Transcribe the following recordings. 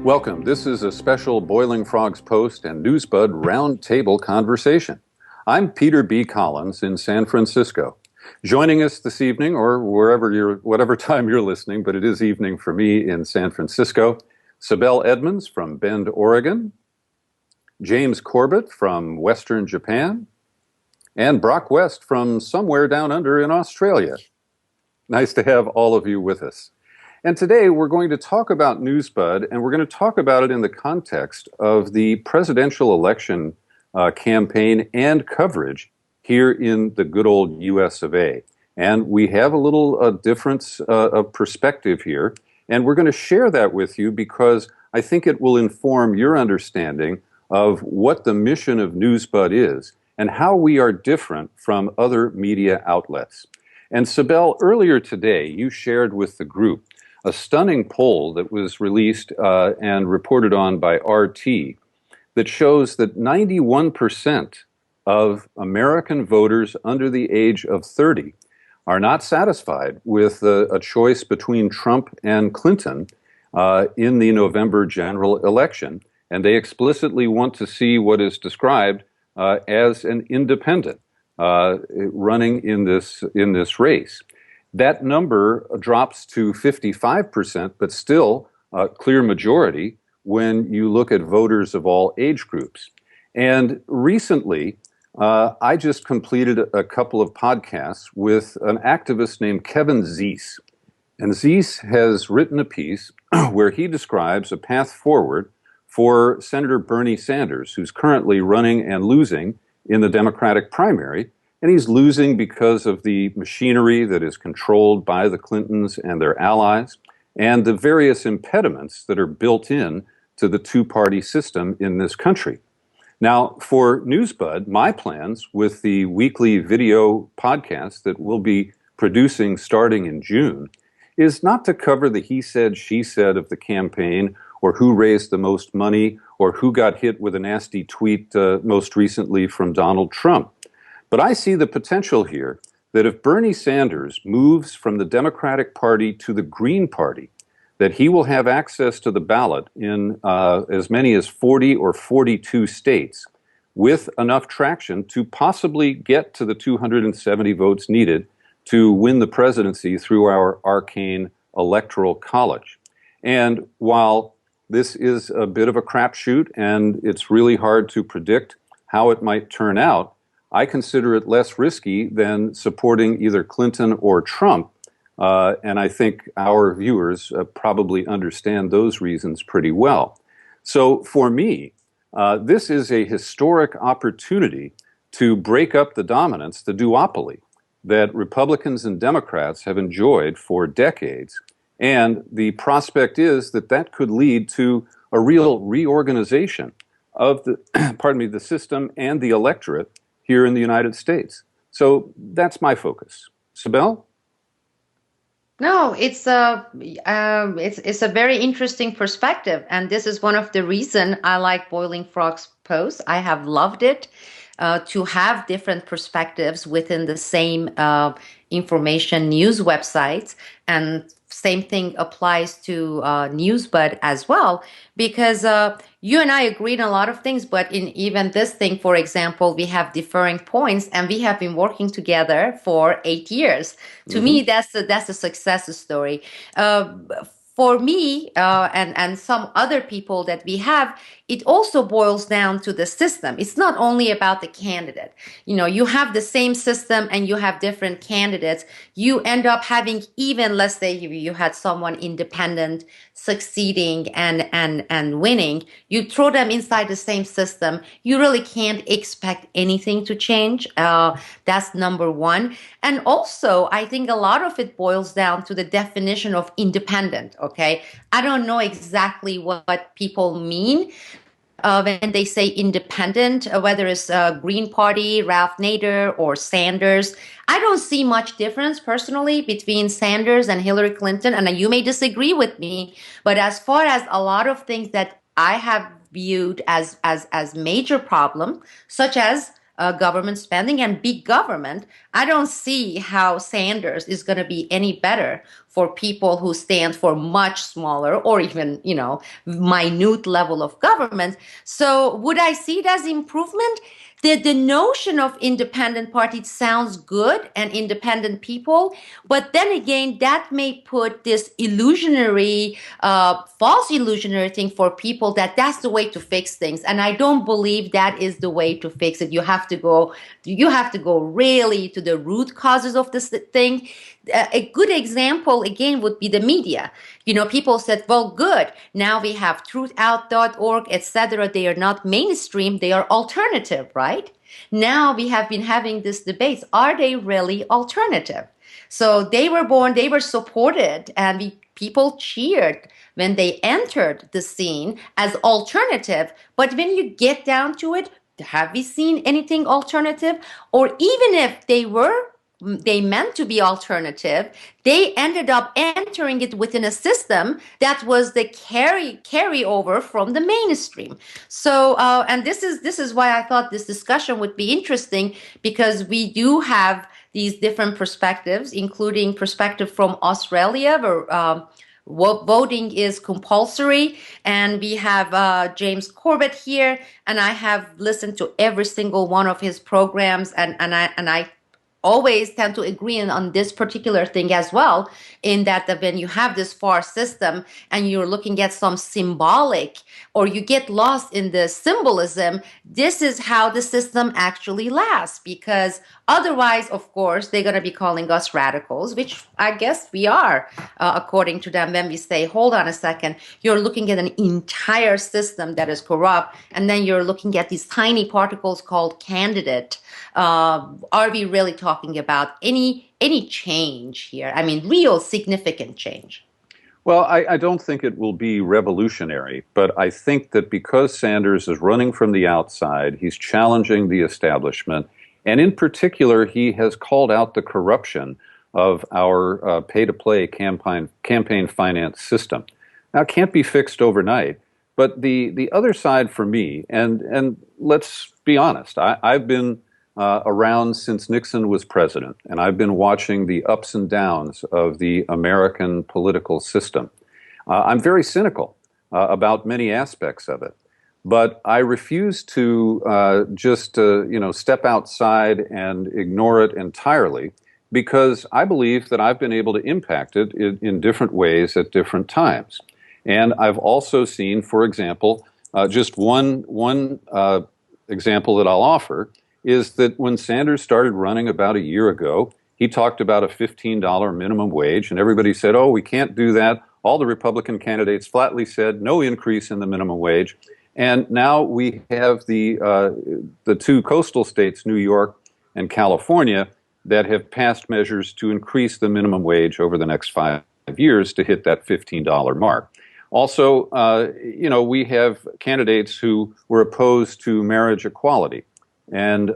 Welcome. This is a special Boiling Frogs Post and Newsbud Roundtable conversation. I'm Peter B. Collins in San Francisco. Joining us this evening, or whatever time you're listening, but it is evening for me in San Francisco, Sibel Edmonds from Bend, Oregon, James Corbett from Western Japan, and Broc West from somewhere down under in Australia. Nice to have all of you with us. And today we're going to talk about Newsbud, and we're going to talk about it in the context of the presidential election campaign and coverage here in the good old US of A. And we have a little difference of perspective here, and we're going to share that with you because I think it will inform your understanding of what the mission of Newsbud is and how we are different from other media outlets. And Sibel, earlier today you shared with the group a stunning poll that was released and reported on by RT that shows that 91% of American voters under the age of 30 are not satisfied with a choice between Trump and Clinton in the November general election, and they explicitly want to see what is described as an independent running in this race. That number drops to 55%, but still a clear majority when you look at voters of all age groups. And recently, I just completed a couple of podcasts with an activist named Kevin Zeese. And Zeese has written a piece where he describes a path forward for Senator Bernie Sanders, who's currently running and losing in the Democratic primary. And he's losing because of the machinery that is controlled by the Clintons and their allies, and the various impediments that are built in to the two-party system in this country. Now, for Newsbud, my plans with the weekly video podcast that we'll be producing starting in June is not to cover the he said, she said of the campaign, or who raised the most money, or who got hit with a nasty tweet most recently from Donald Trump. But I see the potential here that if Bernie Sanders moves from the Democratic Party to the Green Party, that he will have access to the ballot in as many as 40 or 42 states with enough traction to possibly get to the 270 votes needed to win the presidency through our arcane electoral college. And while this is a bit of a crapshoot and it's really hard to predict how it might turn out, I consider it less risky than supporting either Clinton or Trump, and I think our viewers probably understand those reasons pretty well. So for me, this is a historic opportunity to break up the dominance, the duopoly, that Republicans and Democrats have enjoyed for decades, and the prospect is that that could lead to a real reorganization of the, the system and the electorate here in the United States. So that's my focus. Sibel? No, it's a very interesting perspective, and this is one of the reasons I like Boiling Frogs Post. I have loved it to have different perspectives within the same information news websites, and same thing applies to Newsbud as well, because you and I agreed on a lot of things, but in even this thing, for example, we have differing points, and we have been working together for 8 years. To me, that's a success story. For me and some other people that we have, it also boils down to the system. It's not only about the candidate. You know, you have the same system and you have different candidates. You end up having, even let's say you had someone independent succeeding and winning, you throw them inside the same system. You really can't expect anything to change. That's number one. And also, I think a lot of it boils down to the definition of independent, okay? I don't know exactly what people mean when they say independent, whether it's Green Party, Ralph Nader, or Sanders. I don't see much difference personally between Sanders and Hillary Clinton, and you may disagree with me, but as far as a lot of things that I have viewed as major problem, such as government spending and big government, I don't see how Sanders is going to be any better for people who stand for much smaller or even, minute level of government. So would I see it as improvement? The notion of independent parties sounds good and independent people, but then again, that may put this illusionary, false illusionary thing for people that that's the way to fix things. And I don't believe that is the way to fix it. You have to go really to the root causes of this thing. A good example, again, would be the media. People said, well, good. Now we have truthout.org, etc. They are not mainstream. They are alternative, right? Now we have been having this debate. Are they really alternative? So they were born, they were supported, and people cheered when they entered the scene as alternative. But when you get down to it, have we seen anything alternative? Or even if they meant to be alternative, they ended up entering it within a system that was the carryover from the mainstream. So, and this is why I thought this discussion would be interesting, because we do have these different perspectives, including perspective from Australia, where voting is compulsory, and we have James Corbett here, and I have listened to every single one of his programs, and I always tend to agree on this particular thing as well, in that when you have this far system and you're looking at some symbolic, or you get lost in the symbolism, this is how the system actually lasts. Because otherwise, of course, they're going to be calling us radicals, which I guess we are, according to them, when we say, hold on a second, you're looking at an entire system that is corrupt, and then you're looking at these tiny particles called candidate. Are we really talking about any change here? I mean, real significant change. Well, I don't think it will be revolutionary, but I think that because Sanders is running from the outside, he's challenging the establishment, and in particular, he has called out the corruption of our pay-to-play campaign finance system. Now, it can't be fixed overnight, but the other side for me, and let's be honest, I've been around since Nixon was president, and I've been watching the ups and downs of the American political system. I'm very cynical about many aspects of it, but I refuse to just step outside and ignore it entirely, because I believe that I've been able to impact it in different ways at different times. And I've also seen, for example, just one example that I'll offer is that when Sanders started running about a year ago, he talked about a $15 minimum wage, and everybody said, oh, we can't do that. All the Republican candidates flatly said no increase in the minimum wage. And now we have the two coastal states, New York and California, that have passed measures to increase the minimum wage over the next 5 years to hit that $15 mark. Also, we have candidates who were opposed to marriage equality, and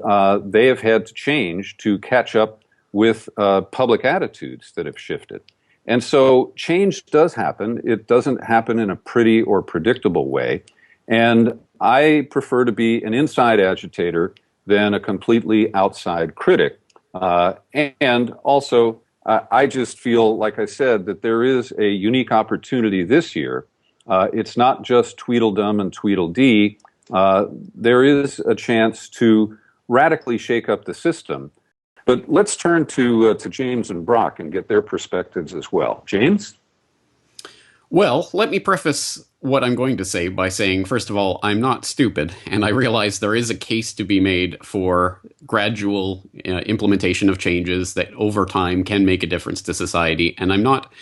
they have had to change to catch up with public attitudes that have shifted. And so change does happen. It doesn't happen in a pretty or predictable way. And I prefer to be an inside agitator than a completely outside critic. And also, I just feel, like I said, that there is a unique opportunity this year. It's not just Tweedledum and Tweedledee. There is a chance to radically shake up the system. But let's turn to James and Broc and get their perspectives as well. James? Well, let me preface what I'm going to say by saying, first of all, I'm not stupid, and I realize there is a case to be made for gradual implementation of changes that over time can make a difference to society, and I'm not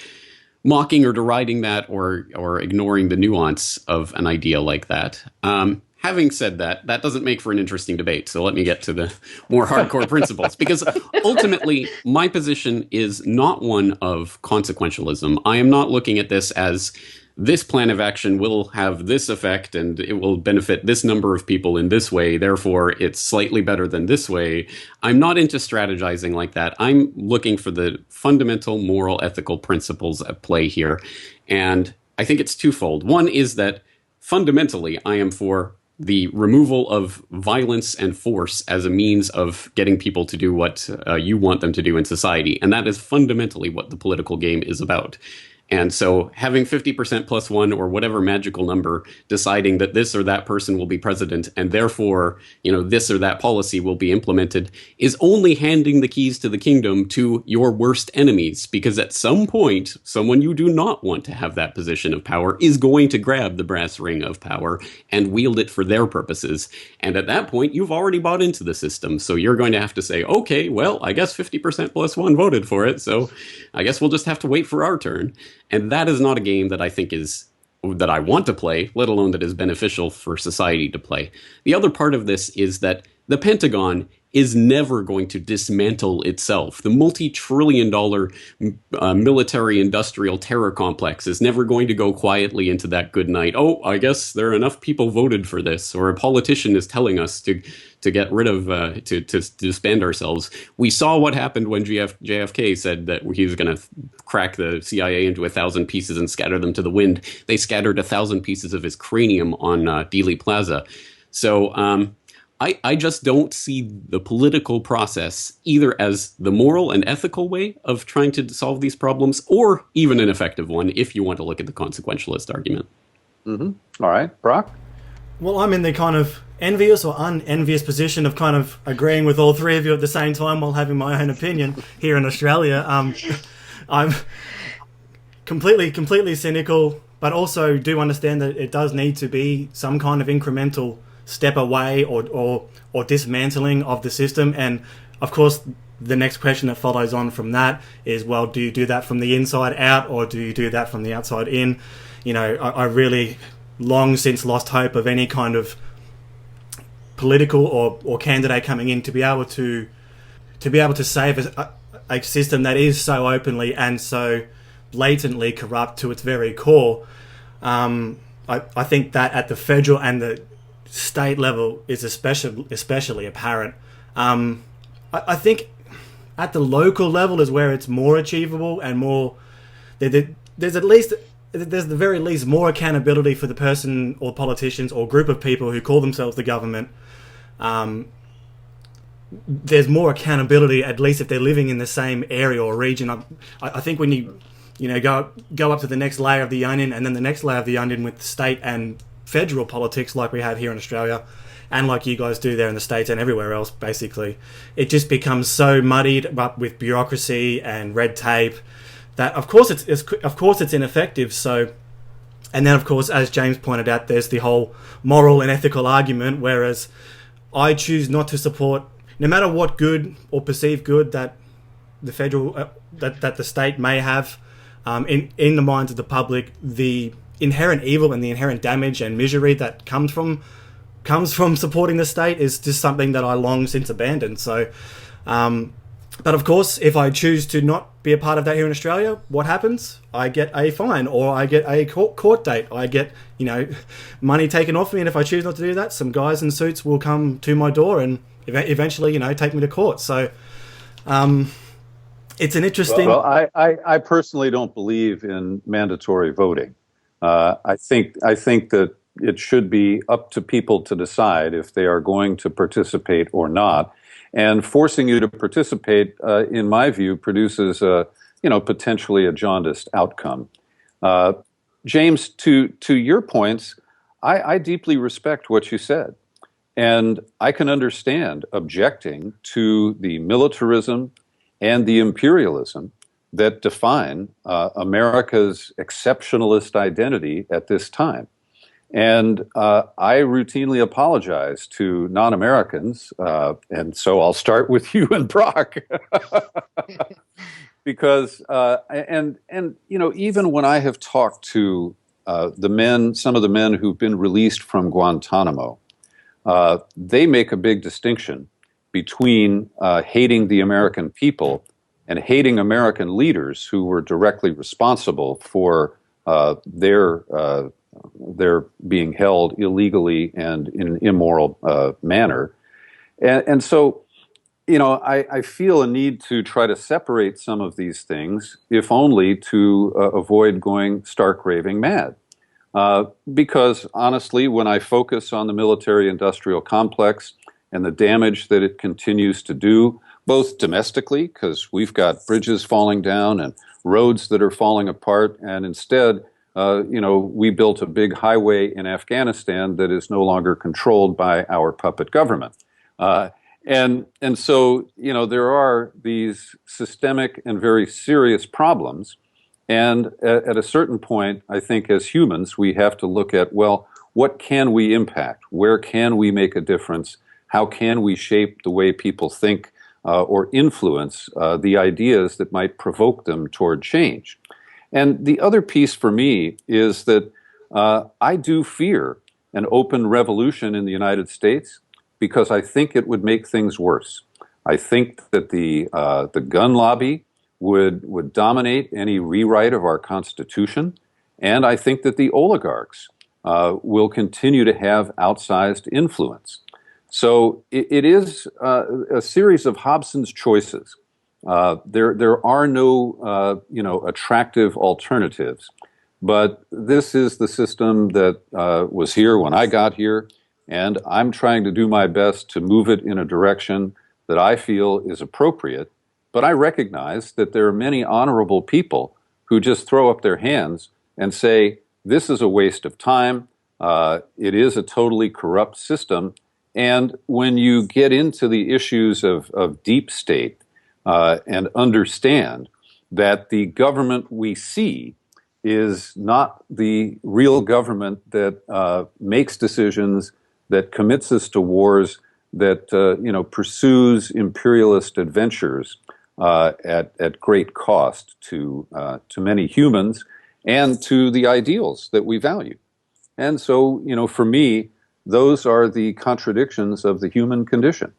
mocking or deriding that or ignoring the nuance of an idea like that. Having said that, that doesn't make for an interesting debate, so let me get to the more hardcore principles. Because ultimately, my position is not one of consequentialism. I am not looking at this as this plan of action will have this effect and it will benefit this number of people in this way, therefore it's slightly better than this way. I'm not into strategizing like that. I'm looking for the fundamental moral, ethical principles at play here. And I think it's twofold. One is that fundamentally, I am for the removal of violence and force as a means of getting people to do what you want them to do in society. And that is fundamentally what the political game is about. And so having 50% plus one or whatever magical number deciding that this or that person will be president and therefore, this or that policy will be implemented is only handing the keys to the kingdom to your worst enemies, because at some point, someone you do not want to have that position of power is going to grab the brass ring of power and wield it for their purposes. And at that point, you've already bought into the system. So you're going to have to say, okay, well, I guess 50% plus one voted for it. So I guess we'll just have to wait for our turn. And that is not a game that I think that I want to play, let alone that is beneficial for society to play. The other part of this is that the Pentagon is never going to dismantle itself. The multi-trillion-dollar military-industrial terror complex is never going to go quietly into that good night. Oh, I guess there are enough people voted for this, or a politician is telling us to get rid of, to disband ourselves. We saw what happened when JFK said that he was going to crack the CIA into 1,000 pieces and scatter them to the wind. They scattered 1,000 pieces of his cranium on Dealey Plaza. So I just don't see the political process either as the moral and ethical way of trying to solve these problems, or even an effective one if you want to look at the consequentialist argument. Mm-hmm. All right, Broc? Well, I'm in the kind of envious or unenvious position of kind of agreeing with all three of you at the same time while having my own opinion here in Australia. I'm completely cynical, but also do understand that it does need to be some kind of incremental step away or dismantling of the system. And of course, the next question that follows on from that is, well, do you do that from the inside out, or do you do that from the outside in? I really long since lost hope of any kind of political or candidate coming in to be able to save a system that is so openly and so blatantly corrupt to its very core. I think that at the federal and the state level is especially apparent. I think at the local level is where it's more achievable and more. There's the very least more accountability for the person or politicians or group of people who call themselves the government. There's more accountability, at least if they're living in the same area or region. I think when you go up to the next layer of the onion, and then the next layer of the onion with state and federal politics like we have here in Australia, and like you guys do there in the States and everywhere else, basically, it just becomes so muddied up with bureaucracy and red tape that of course it's ineffective. So, and then of course, as James pointed out, there's the whole moral and ethical argument, whereas I choose not to support, no matter what good or perceived good that the federal that the state may have in the minds of the public, the inherent evil and the inherent damage and misery that comes from supporting the state is just something that I long since abandoned. So, but of course, if I choose to not be a part of that here in Australia, what happens? I get a fine, or I get a court date. I get, money taken off me, and if I choose not to do that, some guys in suits will come to my door and eventually, take me to court. So, it's an interesting. Well, I personally don't believe in mandatory voting. I think that it should be up to people to decide if they are going to participate or not. And forcing you to participate, in my view, produces potentially a jaundiced outcome. James, to your points, I deeply respect what you said. And I can understand objecting to the militarism and the imperialism that define America's exceptionalist identity at this time. And I routinely apologize to non-Americans, and so I'll start with you and Broc, because even when I have talked to some of the men who've been released from Guantanamo, they make a big distinction between hating the American people and hating American leaders who were directly responsible for their being held illegally and in an immoral manner. And so, I feel a need to try to separate some of these things, if only to avoid going stark raving mad. Because honestly, when I focus on the military-industrial complex and the damage that it continues to do, both domestically, because we've got bridges falling down and roads that are falling apart, and instead, we built a big highway in Afghanistan that is no longer controlled by our puppet government. And so, there are these systemic and very serious problems. And at a certain point, I think as humans, we have to look at, well, what can we impact? Where can we make a difference? How can we shape the way people think or influence the ideas that might provoke them toward change? And the other piece for me is that I do fear an open revolution in the United States because I think it would make things worse. I think that the gun lobby would dominate any rewrite of our Constitution, and I think that the oligarchs will continue to have outsized influence. So it is a series of Hobson's choices. There are no attractive alternatives, but this is the system that was here when I got here, and I'm trying to do my best to move it in a direction that I feel is appropriate. But I recognize that there are many honorable people who just throw up their hands and say, this is a waste of time, it is a totally corrupt system. And when you get into the issues of deep state and understand that the government we see is not the real government that makes decisions, that commits us to wars, that pursues imperialist adventures at great cost to many humans and to the ideals that we value. And so, for me, those are the contradictions of the human condition.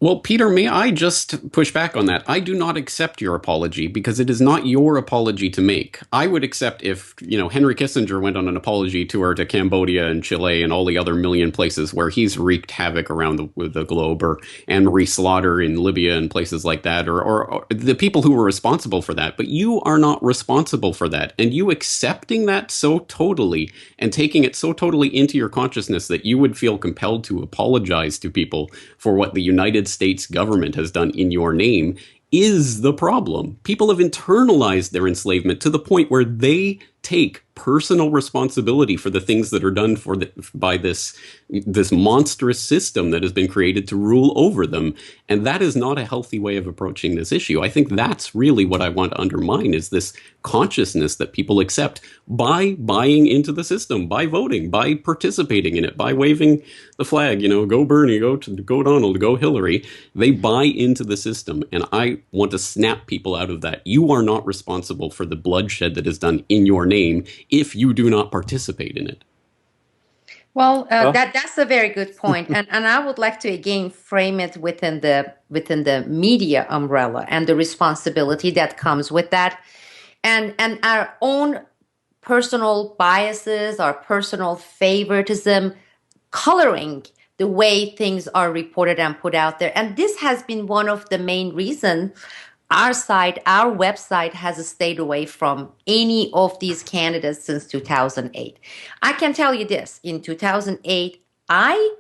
Well, Peter, may I just push back on that? I do not accept your apology because it is not your apology to make. I would accept if, Henry Kissinger went on an apology tour to Cambodia and Chile and all the other million places where he's wreaked havoc around the globe, or Anne-Marie Slaughter in Libya and places like that, or the people who were responsible for that. But you are not responsible for that. And you accepting that so totally and taking it so totally into your consciousness that you would feel compelled to apologize to people for what the United States government has done in your name is the problem. People have internalized their enslavement to the point where they take personal responsibility for the things that are done by this monstrous system that has been created to rule over them. And that is not a healthy way of approaching this issue. I think that's really what I want to undermine, is this consciousness that people accept by buying into the system, by voting, by participating in it, by waving the flag, go Bernie, go Donald, go Hillary. They buy into the system. And I want to snap people out of that. You are not responsible for the bloodshed that is done in your name if you do not participate in it. Well, that's a very good point. And I would like to again frame it within the media umbrella and the responsibility that comes with that, and our own personal biases, our personal favoritism coloring the way things are reported and put out there. And this has been one of the main reasons our website has stayed away from any of these candidates since 2008. I can tell you this, in 2008, I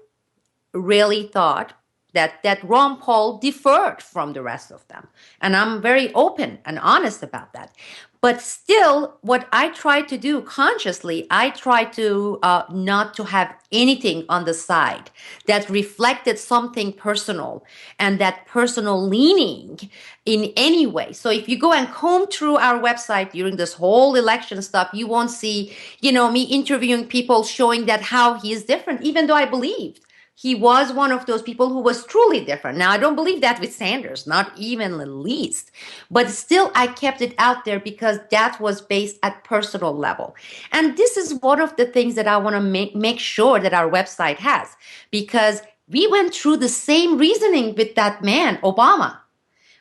really thought that Ron Paul differed from the rest of them. And I'm very open and honest about that. But still, what I try to do consciously, I try to not to have anything on the side that reflected something personal and that personal leaning in any way. So if you go and comb through our website during this whole election stuff, you won't see, me interviewing people showing that how he is different, even though I believed he was one of those people who was truly different. Now, I don't believe that with Sanders, not even the least. But still, I kept it out there because that was based at personal level. And this is one of the things that I want to make sure that our website has, because we went through the same reasoning with that man, Obama.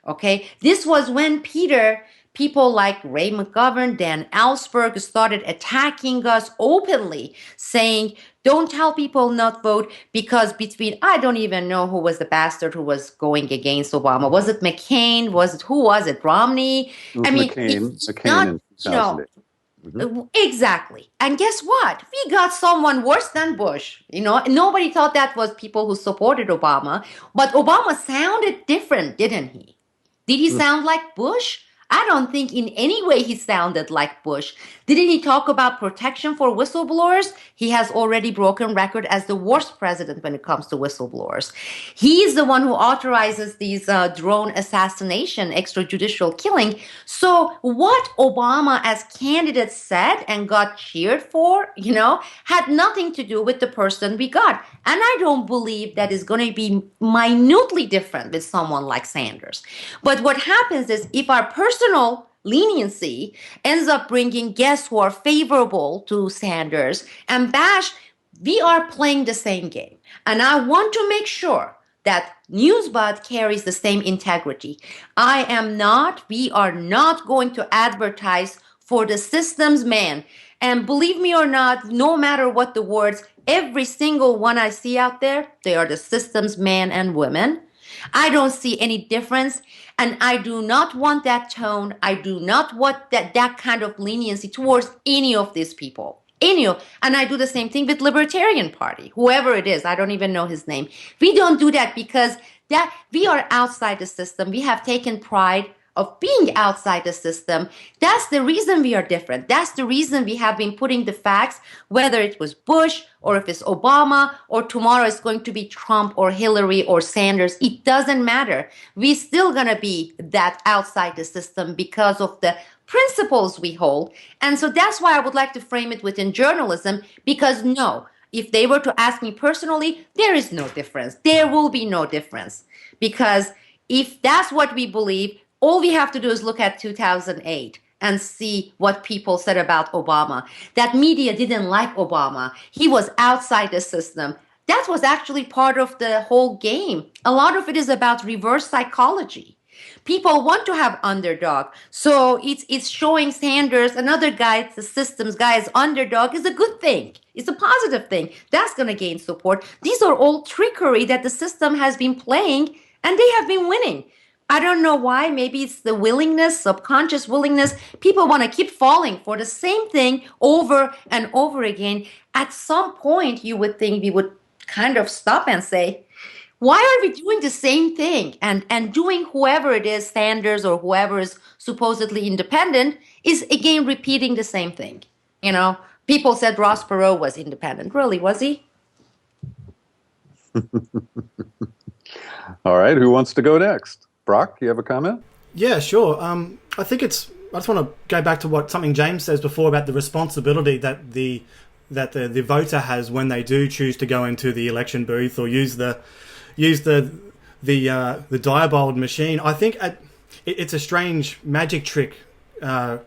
Okay, this was when people like Ray McGovern, Dan Ellsberg started attacking us openly, saying, don't tell people not vote because I don't even know who was the bastard who was going against Obama. Was it McCain? Who was it? Romney? It was McCain in 2008. Exactly. And guess what? We got someone worse than Bush. Nobody thought that was people who supported Obama, but Obama sounded different, didn't he? Did he sound like Bush? I don't think in any way he sounded like Bush. Didn't he talk about protection for whistleblowers? He has already broken record as the worst president when it comes to whistleblowers. He's the one who authorizes these drone assassination, extrajudicial killing. So what Obama as candidate said and got cheered for, had nothing to do with the person we got. And I don't believe that is going to be minutely different with someone like Sanders. But what happens is if our personal leniency ends up bringing guests who are favorable to Sanders and Bash, we are playing the same game. And I want to make sure that Newsbud carries the same integrity. We are not going to advertise for the system's man. And believe me or not, no matter what the words, every single one I see out there, they are the system's man and women. I don't see any difference, and I do not want that tone. I do not want that kind of leniency towards any of these people. And I do the same thing with Libertarian Party, whoever it is. I don't even know his name. We don't do that because that we are outside the system. We have taken pride of being outside the system. That's the reason we are different. That's the reason we have been putting the facts, whether it was Bush or if it's Obama or tomorrow it's going to be Trump or Hillary or Sanders. It doesn't matter. We're still going to be that outside the system because of the principles we hold. And so that's why I would like to frame it within journalism, because no, if they were to ask me personally, there is no difference. There will be no difference, because if that's what we believe, all we have to do is look at 2008 and see what people said about Obama. That media didn't like Obama. He was outside the system. That was actually part of the whole game. A lot of it is about reverse psychology. People want to have underdog. So it's showing Sanders, another guy, the system's guy, as underdog is a good thing. It's a positive thing. That's going to gain support. These are all trickery that the system has been playing, and they have been winning. I don't know why. Maybe it's the willingness, subconscious willingness. People want to keep falling for the same thing over and over again. At some point, you would think we would kind of stop and say, why are we doing the same thing? And doing whoever it is, Sanders or whoever is supposedly independent, is again repeating the same thing. People said Ross Perot was independent. Really, was he? All right, who wants to go next? Broc, you have a comment? Yeah, sure. I think I just want to go back to something James says before about the responsibility that the voter has when they do choose to go into the election booth or use the diaboled machine. I think it's a strange magic trick, a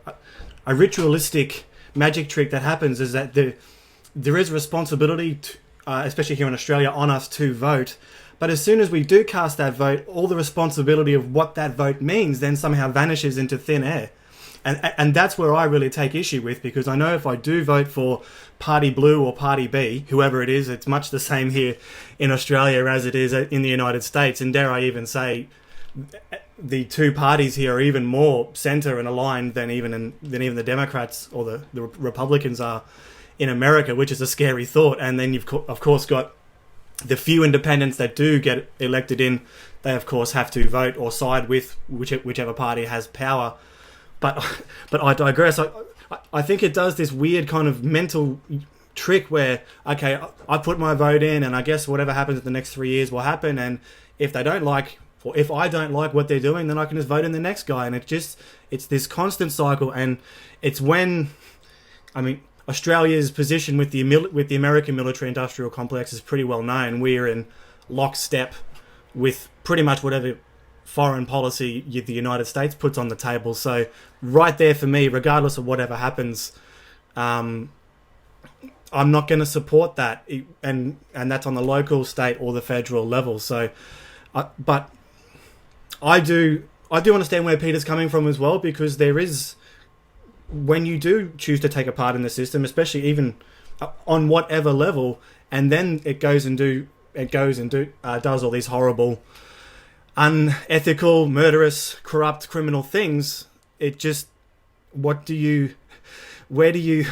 ritualistic magic trick that happens, is that there is responsibility, especially here in Australia, on us to vote. But as soon as we do cast that vote, all the responsibility of what that vote means then somehow vanishes into thin air. And that's where I really take issue with, because I know if I do vote for Party Blue or Party B, whoever it is, it's much the same here in Australia as it is in the United States. And dare I even say, the two parties here are even more centre and aligned than even the Democrats or the Republicans are in America, which is a scary thought. And then you've of course got the few independents that do get elected in. They of course have to vote or side with whichever party has power. But I digress. I think it does this weird kind of mental trick where, okay, I put my vote in, and I guess whatever happens in the next 3 years will happen. And if I don't like what they're doing, then I can just vote in the next guy. And it's this constant cycle. And it's when, Australia's position with the American military-industrial complex is pretty well known. We're in lockstep with pretty much whatever foreign policy the United States puts on the table. So right there for me, regardless of whatever happens, I'm not going to support that, and that's on the local, state, or the federal level. So, but I do understand where Peter's coming from as well, because there is, when you do choose to take a part in the system, especially even on whatever level, and then it goes and does all these horrible, unethical, murderous, corrupt, criminal things. It just, what do you where do you?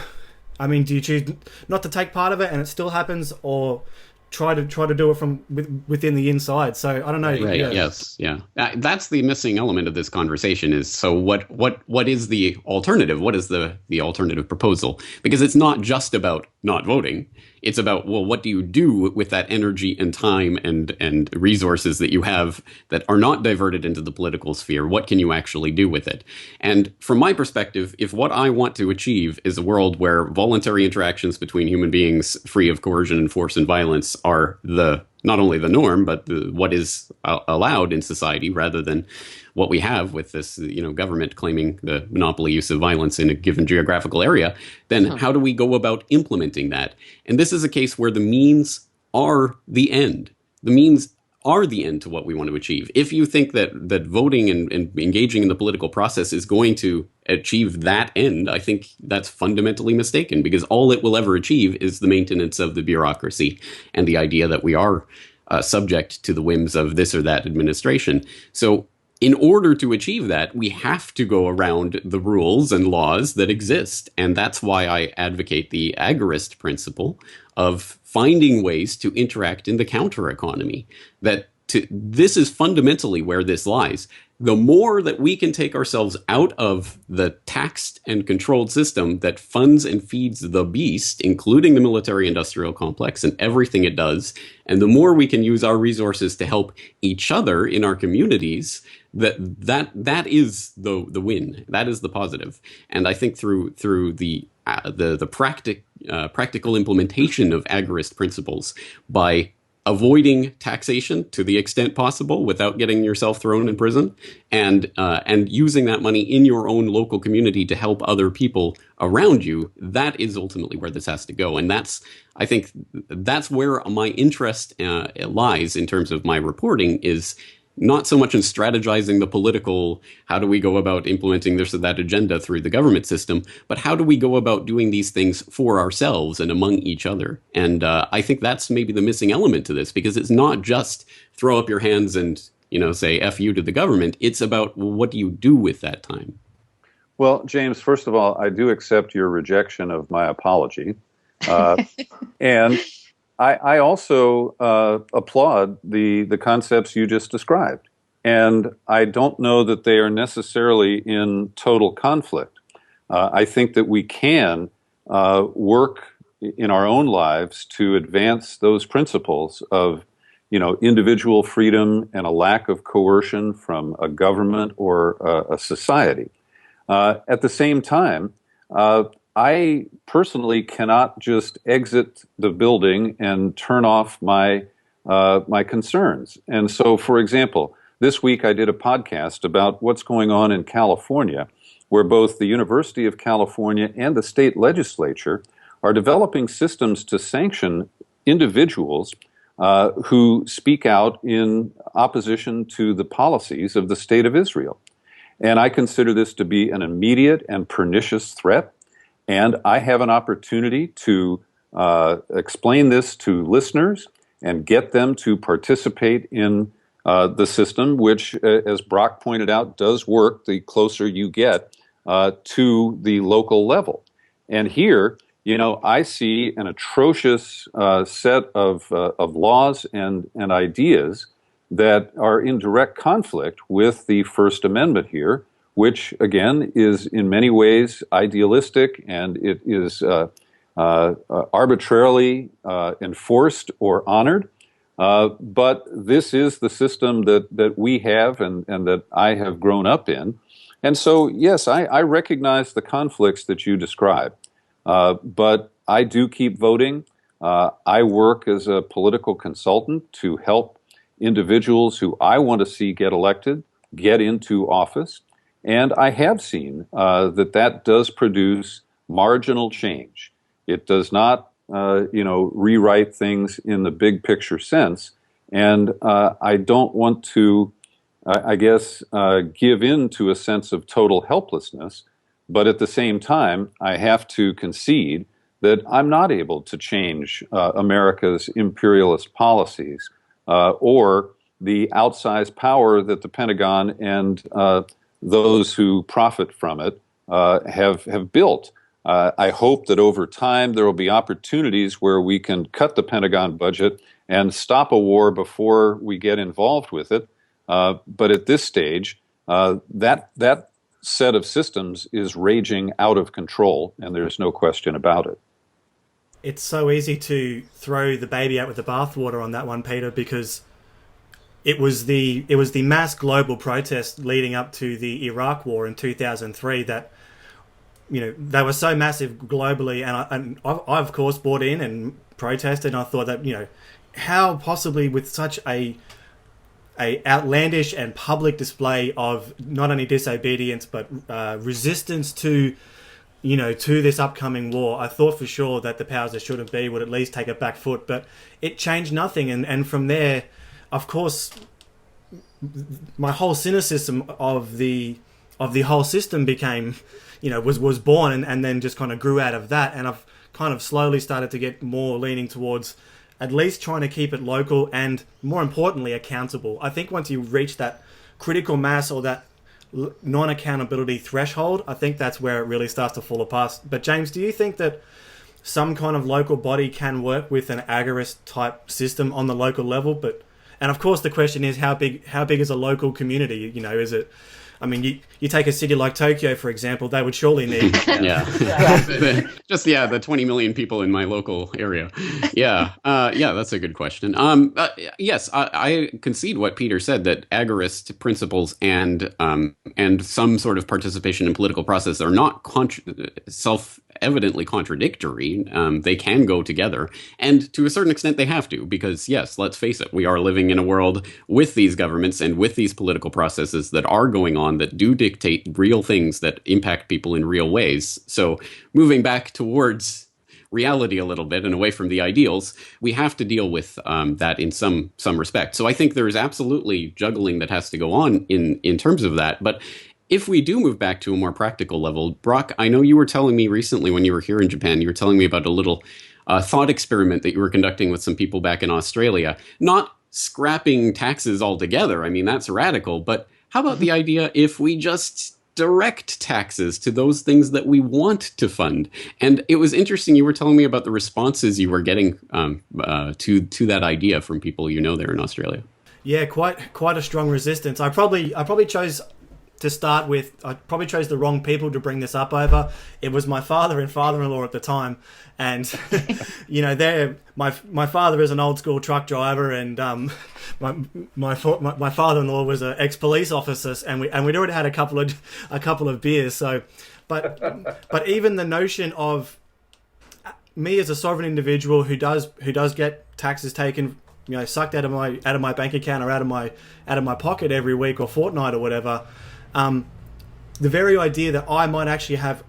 I mean, do you choose not to take part of it and it still happens, or try to do it from within the inside? So I don't know. Right. Yeah. Yes. Yeah. That's the missing element of this conversation. Is so what is the alternative? What is the alternative proposal? Because it's not just about not voting. It's about, well, what do you do with that energy and time and resources that you have that are not diverted into the political sphere? What can you actually do with it? And from my perspective, if what I want to achieve is a world where voluntary interactions between human beings free of coercion and force and violence are not only the norm, but what is allowed in society, rather than what we have with this, government claiming the monopoly use of violence in a given geographical area, then how do we go about implementing that? And this is a case where the means are the end. The means are the end to what we want to achieve. If you think that voting and engaging in the political process is going to achieve that end, I think that's fundamentally mistaken, because all it will ever achieve is the maintenance of the bureaucracy and the idea that we are subject to the whims of this or that administration. So in order to achieve that, we have to go around the rules and laws that exist. And that's why I advocate the agorist principle of finding ways to interact in the counter economy. This is fundamentally where this lies. The more that we can take ourselves out of the taxed and controlled system that funds and feeds the beast, including the military-industrial complex and everything it does, and the more we can use our resources to help each other in our communities, that is the win. That is the positive. And I think through the practical implementation of agorist principles, by avoiding taxation to the extent possible without getting yourself thrown in prison, and using that money in your own local community to help other people around you, that is ultimately where this has to go. And I think that's where my interest lies in terms of my reporting, is not so much in strategizing the political, how do we go about implementing this or that agenda through the government system, but how do we go about doing these things for ourselves and among each other? And I think that's maybe the missing element to this, because it's not just throw up your hands and, say F you to the government. It's about, well, what do you do with that time? Well, James, first of all, I do accept your rejection of my apology. And I also applaud the concepts you just described. And I don't know that they are necessarily in total conflict. I think that we can work in our own lives to advance those principles of, individual freedom and a lack of coercion from a government or a society. At the same time, I personally cannot just exit the building and turn off my concerns. And so, for example, this week I did a podcast about what's going on in California, where both the University of California and the state legislature are developing systems to sanction individuals who speak out in opposition to the policies of the State of Israel. And I consider this to be an immediate and pernicious threat. And I have an opportunity to explain this to listeners and get them to participate in the system, which, as Broc pointed out, does work the closer you get to the local level. And here, I see an atrocious set of laws and ideas that are in direct conflict with the First Amendment here, which, again, is in many ways idealistic, and it is arbitrarily enforced or honored. But this is the system that we have and that I have grown up in. And so, yes, I recognize the conflicts that you describe, but I do keep voting. I work as a political consultant to help individuals who I want to see get elected, get into office. And I have seen that does produce marginal change. It does not, rewrite things in the big picture sense. And I don't want to, give in to a sense of total helplessness. But at the same time, I have to concede that I'm not able to change America's imperialist policies or the outsized power that the Pentagon and those who profit from it have built I hope that over time there will be opportunities where we can cut the Pentagon budget and stop a war before we get involved with it. But at this stage, that set of systems is raging out of control, and there's no question about it. It's so easy to throw the baby out with the bathwater on that one, Peter, because it was the mass global protest leading up to the Iraq War in 2003 that, they were so massive globally, and I of course bought in and protested, and I thought that, how possibly with such a outlandish and public display of not only disobedience but resistance to this upcoming war, I thought for sure that the powers that shouldn't be would at least take a back foot, but it changed nothing, and from there, of course, my whole cynicism of the whole system became, was born, and then just kind of grew out of that, and I've kind of slowly started to get more leaning towards at least trying to keep it local and, more importantly, accountable. I think once you reach that critical mass or that non-accountability threshold, I think that's where it really starts to fall apart. But James, do you think that some kind of local body can work with an agorist type system on the local level? And of course the question is how big is a local community? Is it, I mean, you take a city like Tokyo, for example, they would surely need... the 20 million people in my local area. That's a good question. Yes, I concede what Peter said, that agorist principles and some sort of participation in political process are not self-evidently contradictory. They can go together, and to a certain extent they have to, because yes, let's face it, we are living in a world with these governments and with these political processes that are going on that do dictate real things that impact people in real ways. So moving back towards reality a little bit and away from the ideals, we have to deal with that in some respect. So I think there is absolutely juggling that has to go on in terms of that. But if we do move back to a more practical level, Broc, I know you were telling me recently when you were here in Japan, you were telling me about a little thought experiment that you were conducting with some people back in Australia. Not scrapping taxes altogether. I mean, that's radical, but how about the idea if we just direct taxes to those things that we want to fund? And it was interesting, you were telling me about the responses you were getting to that idea from people there in Australia. Yeah, quite a strong resistance. I probably chose to start with, I probably chose the wrong people to bring this up over. It was my father and father-in-law at the time, and my father is an old school truck driver, and my father-in-law was an ex-police officer, and we'd already had a couple of beers. So, but even the notion of me as a sovereign individual who does get taxes taken, sucked out of my bank account or out of my pocket every week or fortnight or whatever. The very idea that I might actually have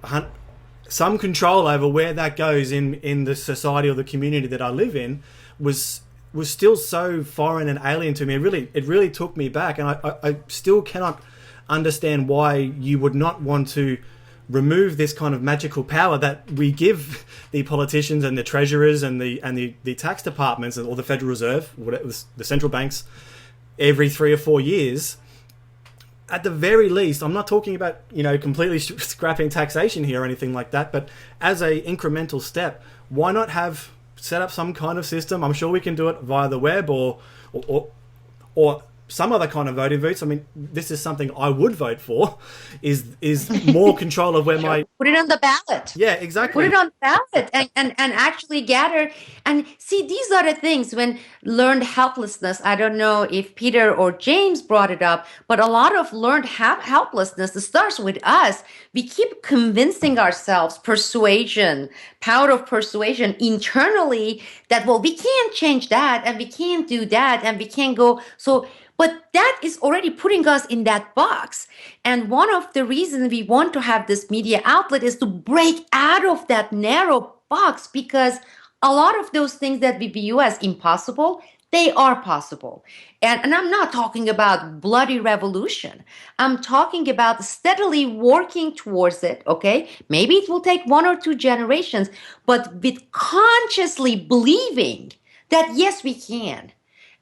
some control over where that goes in the society or the community that I live in was still so foreign and alien to me. It really took me back, and I still cannot understand why you would not want to remove this kind of magical power that we give the politicians and the treasurers and the tax departments or the Federal Reserve, the central banks, every 3 or 4 years. At the very least, I'm not talking about, completely scrapping taxation here or anything like that, but as a incremental step, why not set up some kind of system? I'm sure we can do it via the web or some other kind of voting votes. I mean, this is something I would vote for, is more control of where my... Put it on the ballot. Yeah, exactly. Put it on the ballot and actually gather. And see, these are the things when learned helplessness, I don't know if Peter or James brought it up, but a lot of learned helplessness starts with us. We keep convincing ourselves, persuasion, power of persuasion internally that, well, we can't change that and we can't do that and we can't go. But that is already putting us in that box. And one of the reasons we want to have this media outlet is to break out of that narrow box, because a lot of those things that we view as impossible, they are possible. And I'm not talking about bloody revolution. I'm talking about steadily working towards it, okay? Maybe it will take 1 or 2 generations, but with consciously believing that, yes, we can.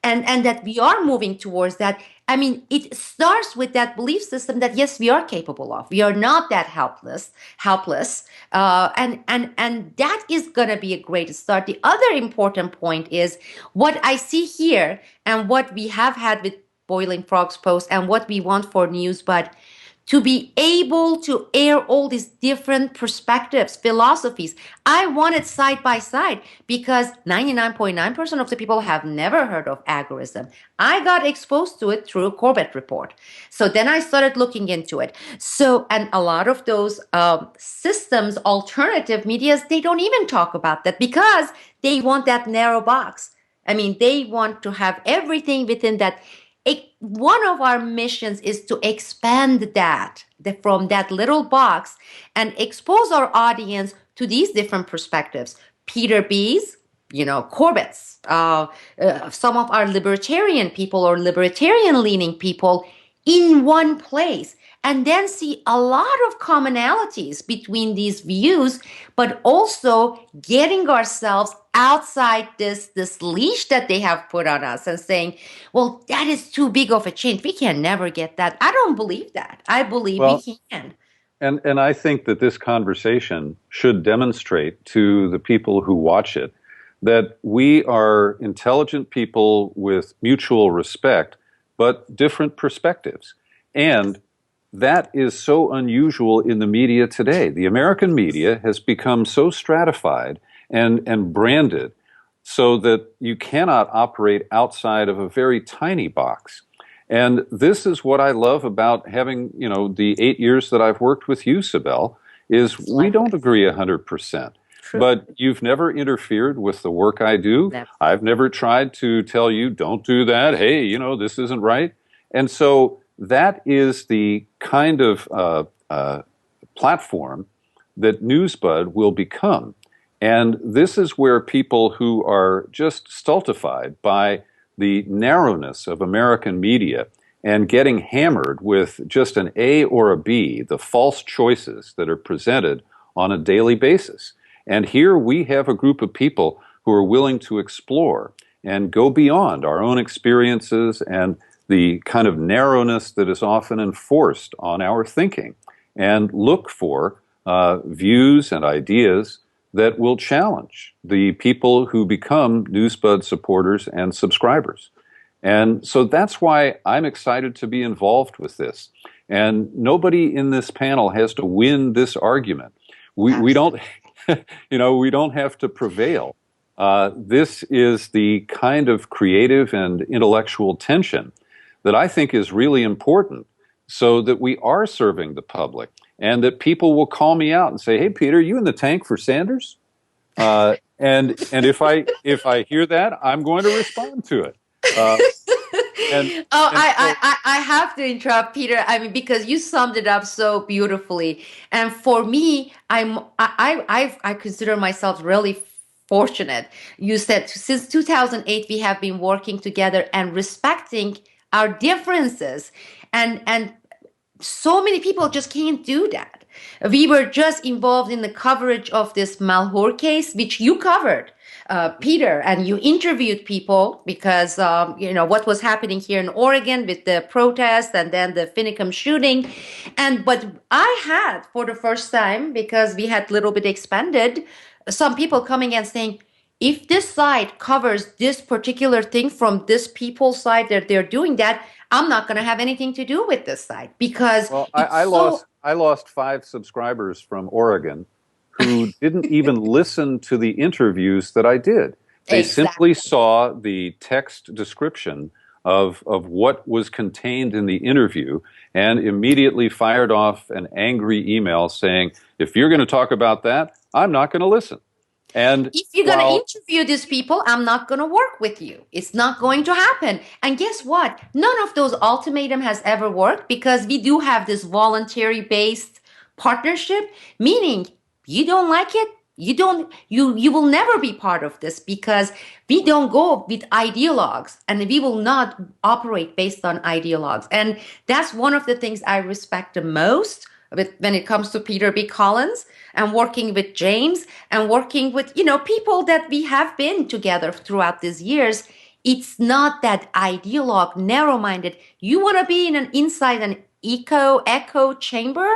and that we are moving towards that. I mean, it starts with that belief system that yes, we are capable of. We are not that helpless, and that is gonna be a great start. The other important point is what I see here, and what we have had with Boiling Frogs Post, and what we want for Newsbud, to be able to air all these different perspectives, philosophies. I want it side by side because 99.9% of the people have never heard of agorism. I got exposed to it through a Corbett report. So then I started looking into it. So, and a lot of those systems, alternative medias, they don't even talk about that because they want that narrow box. I mean, they want to have everything within that. One of our missions is to expand that from that little box and expose our audience to these different perspectives. Peter B's, Corbett's, some of our libertarian people or libertarian-leaning people in one place, and then see a lot of commonalities between these views, but also getting ourselves outside this leash that they have put on us and saying, well, that is too big of a change. We can never get that. I don't believe that. I believe we can. And I think that this conversation should demonstrate to the people who watch it that we are intelligent people with mutual respect, but different perspectives. And that is so unusual in the media today. The American media has become so stratified and branded so that you cannot operate outside of a very tiny box. And this is what I love about having, the 8 years that I've worked with you, Sibel, is we don't agree 100%. True. But you've never interfered with the work I do. Never. I've never tried to tell you, don't do that. Hey, this isn't right. And so that is the kind of platform that Newsbud will become. And this is where people who are just stultified by the narrowness of American media and getting hammered with just an A or a B, the false choices that are presented on a daily basis. And here we have a group of people who are willing to explore and go beyond our own experiences and the kind of narrowness that is often enforced on our thinking, and look for views and ideas that will challenge the people who become Newsbud supporters and subscribers. And so that's why I'm excited to be involved with this. And nobody in this panel has to win this argument. We don't, we don't have to prevail. This is the kind of creative and intellectual tension that I think is really important so that we are serving the public and that people will call me out and say, hey, Peter, you in the tank for Sanders? And if I hear that, I'm going to respond to it. I have to interrupt, Peter. I mean, because you summed it up so beautifully. And for me, I consider myself really fortunate. You said since 2008, we have been working together and respecting our differences, and so many people just can't do that. We were just involved in the coverage of this Malheur case, which you covered, Peter, and you interviewed people because what was happening here in Oregon with the protest and then the Finicum shooting. But I had, for the first time, because we had a little bit expanded, some people coming and saying, if this side covers this particular thing from this people's side that they're doing that, I'm not going to have anything to do with this side because I lost 5 subscribers from Oregon who didn't even listen to the interviews that I did. They simply saw the text description of what was contained in the interview and immediately fired off an angry email saying, if you're going to talk about that, I'm not going to listen. And if you're going to interview these people, I'm not going to work with you. It's not going to happen. And guess what? None of those ultimatum has ever worked because we do have this voluntary-based partnership, meaning you don't like it, you will never be part of this because we don't go with ideologues and we will not operate based on ideologues. And that's one of the things I respect the most when it comes to Peter B. Collins and working with James and working with, people that we have been together throughout these years, It's not that ideologue, narrow-minded. You want to be inside an echo chamber?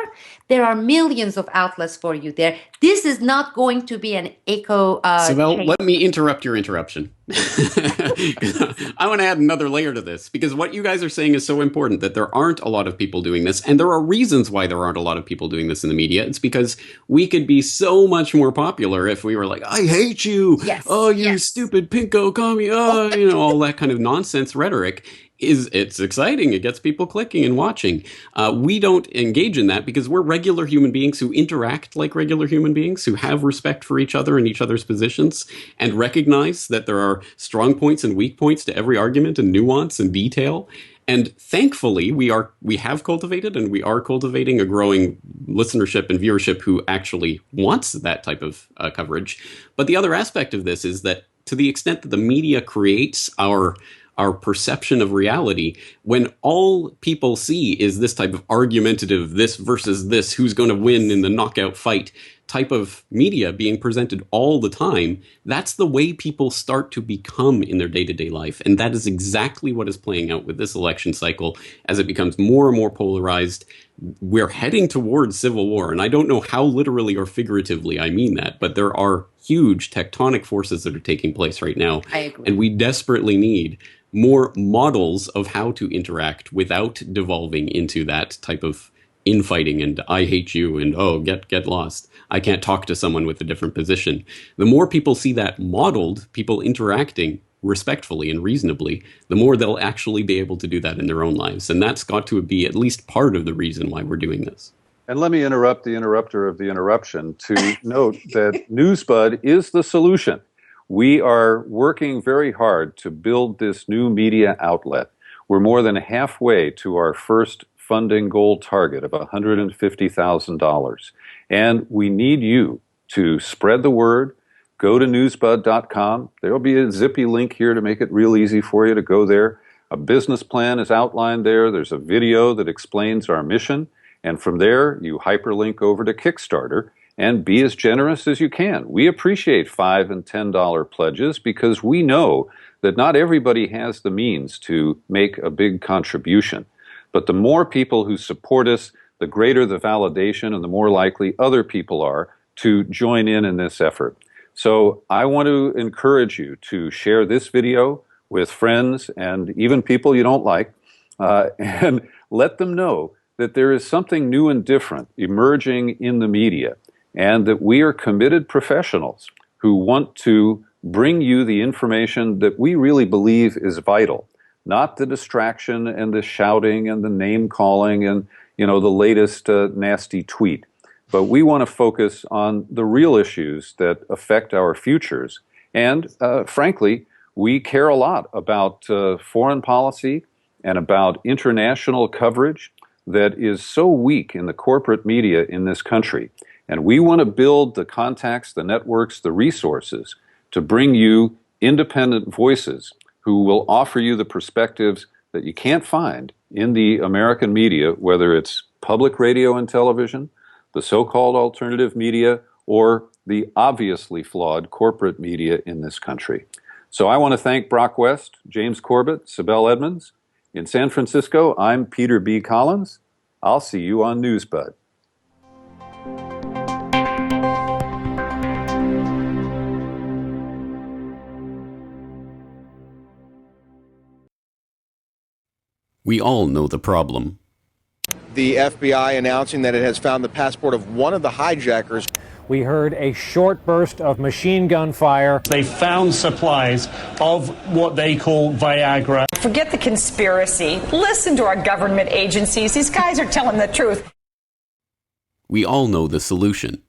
There are millions of outlets for you there. This is not going to be an echo Sibel, chamber. let me interrupt your interruption. I want to add another layer to this, because what you guys are saying is so important, that there aren't a lot of people doing this, and there are reasons why there aren't a lot of people doing this in the media. It's because we could be so much more popular if we were like, I hate you, oh, you stupid pinko commie, oh, all that kind of nonsense rhetoric. It's exciting. It gets people clicking and watching. We don't engage in that because we're regular human beings who interact like regular human beings, who have respect for each other and each other's positions, and recognize that there are strong points and weak points to every argument, and nuance and detail. And thankfully, we have cultivated, and we are cultivating, a growing listenership and viewership who actually wants that type of coverage. But the other aspect of this is that, to the extent that the media creates our perception of reality, when all people see is this type of argumentative, this versus this, who's going to win in the knockout fight type of media being presented all the time, that's the way people start to become in their day-to-day life. And that is exactly what is playing out with this election cycle as it becomes more and more polarized. We're heading towards civil war. And I don't know how literally or figuratively I mean that, but there are huge tectonic forces that are taking place right now. I agree. And we desperately need more models of how to interact without devolving into that type of infighting and I hate you and oh, get lost. I can't talk to someone with a different position. The more people see that modeled, people interacting respectfully and reasonably, the more they'll actually be able to do that in their own lives. And that's got to be at least part of the reason why we're doing this. And let me interrupt the interrupter of the interruption to note that Newsbud is the solution. We are working very hard to build this new media outlet. We're more than halfway to our first funding goal target of $150,000. And we need you to spread the word. Go to newsbud.com. There will be a zippy link here to make it real easy for you to go there. A business plan is outlined there. There's a video that explains our mission. And from there, you hyperlink over to Kickstarter and be as generous as you can. We appreciate $5 and $10 pledges because we know that not everybody has the means to make a big contribution. But the more people who support us, the greater the validation and the more likely other people are to join in this effort. So I want to encourage you to share this video with friends and even people you don't like, and let them know that there is something new and different emerging in the media, and that we are committed professionals who want to bring you the information that we really believe is vital, not the distraction and the shouting and the name calling and, the latest nasty tweet. But we want to focus on the real issues that affect our futures. And frankly, we care a lot about foreign policy and about international coverage that is so weak in the corporate media in this country. And we want to build the contacts, the networks, the resources to bring you independent voices who will offer you the perspectives that you can't find in the American media, whether it's public radio and television, the so-called alternative media, or the obviously flawed corporate media in this country. So I want to thank Broc West, James Corbett, Sibel Edmonds. In San Francisco, I'm Peter B. Collins. I'll see you on Newsbud. We all know the problem. The FBI announcing that it has found the passport of one of the hijackers. We heard a short burst of machine gun fire. They found supplies of what they call Viagra. Forget the conspiracy. Listen to our government agencies. These guys are telling the truth. We all know the solution.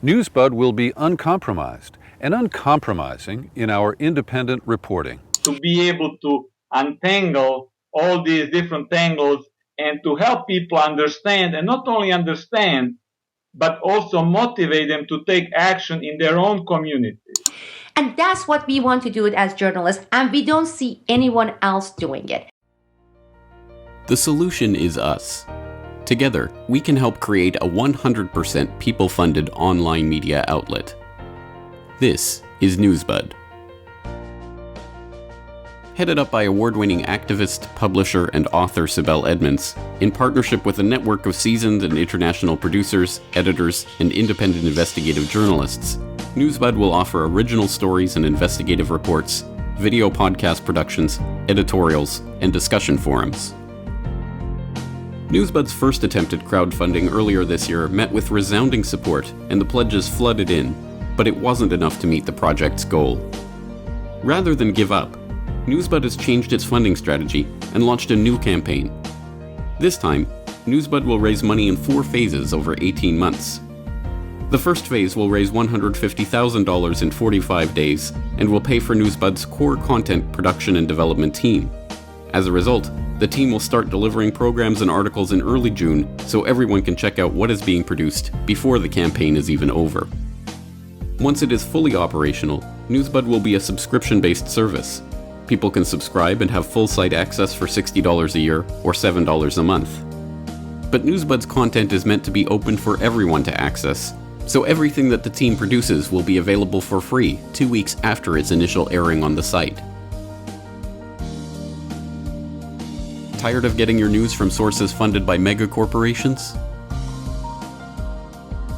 Newsbud will be uncompromised and uncompromising in our independent reporting. To be able to untangle all these different tangles and to help people understand, and not only understand, but also motivate them to take action in their own communities. And that's what we want to do it as journalists, and we don't see anyone else doing it. The solution is us. Together, we can help create a 100% people-funded online media outlet. This is Newsbud. headed up by award-winning activist, publisher, and author Sibel Edmonds, in partnership with a network of seasoned and international producers, editors, and independent investigative journalists. Newsbud will offer original stories and investigative reports, video podcast productions, editorials, and discussion forums. Newsbud's first attempt at crowdfunding earlier this year met with resounding support, and the pledges flooded in, but it wasn't enough to meet the project's goal. Rather than give up, Newsbud has changed its funding strategy and launched a new campaign. This time, Newsbud will raise money in 4 phases over 18 months. The first phase will raise $150,000 in 45 days and will pay for Newsbud's core content production and development team. As a result, the team will start delivering programs and articles in early June so everyone can check out what is being produced before the campaign is even over. Once it is fully operational, Newsbud will be a subscription-based service. People can subscribe and have full site access for $60 a year or $7 a month. But Newsbud's content is meant to be open for everyone to access, so everything that the team produces will be available for free 2 weeks after its initial airing on the site. Tired of getting your news from sources funded by mega corporations?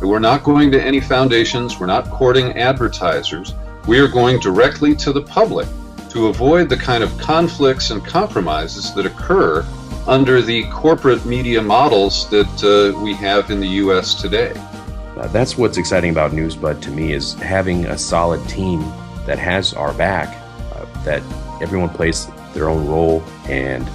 We're not going to any foundations, we're not courting advertisers. We are going directly to the public to avoid the kind of conflicts and compromises that occur under the corporate media models that we have in the U.S. today. That's what's exciting about Newsbud to me, is having a solid team that has our back, that everyone plays their own role, and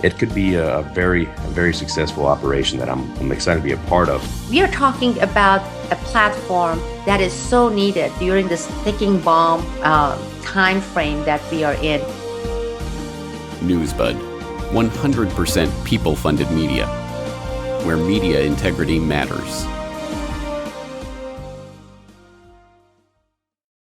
it could be a very successful operation that I'm excited to be a part of. We are talking about a platform that is so needed during this ticking bomb time frame that we are in. Newsbud, 100% people-funded media, where media integrity matters.